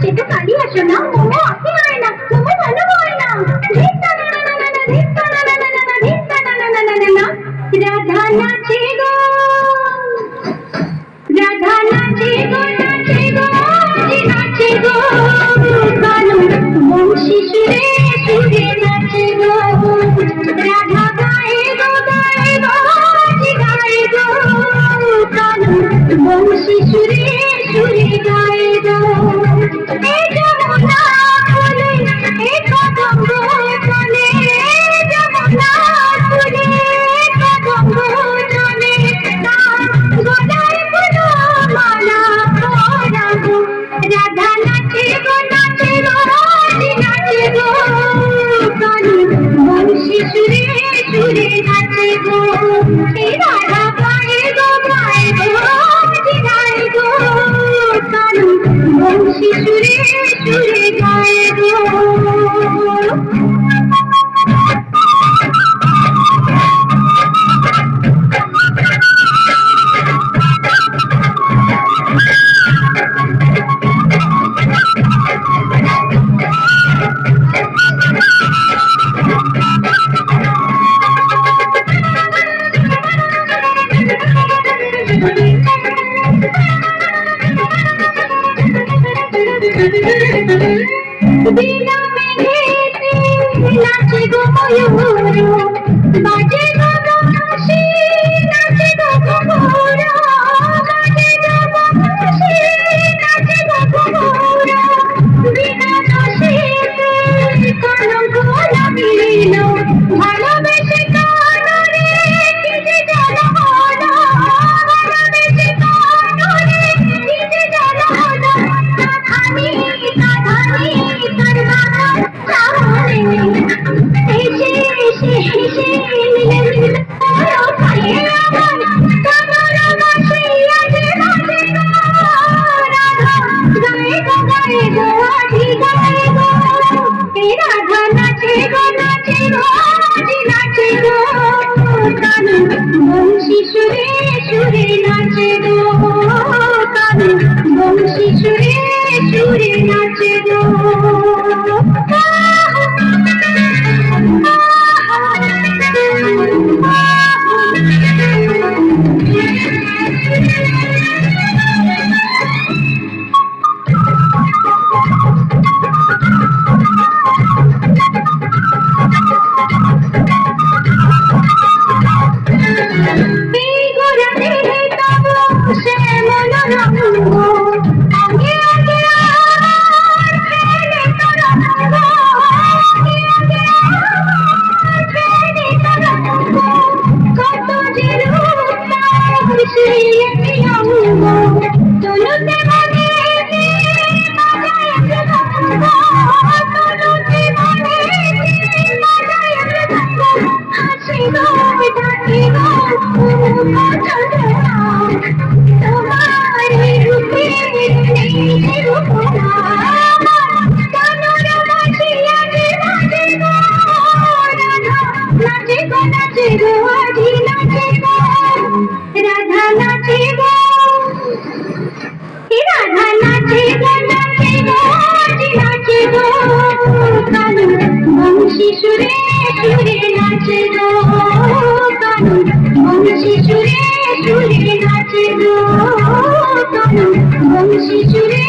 সেটা কালি আসো না মোমো আপনি হয় না মোমো ভালো হয় না রাধা নাচে গো রাধা নাচে গো নাচে গো নাচে গো কানু বংশী সুরে সুরে নাচে গো রাধা গায়ে গো গায়ে গো গায়ে গো কানু বংশী সুরে সুরে গায়ে গো এই যমুনা ফুলে এই কদম্ব জলে যমুনা ফুলে কদম্ব জলে গলায় ফুলো মালা পরাবো রাধা নাচে গো নাচে গো নাচে গো কানু বংশী সুরে সুরে নাচে গো এই রাধা গায়ে গো গায়ে গো কানু বংশী সুরে সুরে গায়ে গো বিনা মেঘেতে নাচে গো ময়ূর বাজে গো বাঁশি নাচে গো ঘুঘুর বাজে গো বাঁশি নাচে গো ঘুঘুর বিনা দোষেতে কলঙ্ক লাগিল ভালোবেসে কানরে কি যে জ্বালা হলো ভালোবেসে কানরে কি যে জ্বালা হলো আমি রাধা নাচে গো নাচে গো নাচে গো কানু বংশী সুরে সুরে নাচে গো কানু বংশী সুরে সুরে নাচে গো রাধা নাচে গো রাধা নাচে গো নাচে গো নাচে গো কানু বংশী সুরে সুরে নাচে গো কানু বংশী সুরে সুরে নাচে গো কানু বংশী সুরে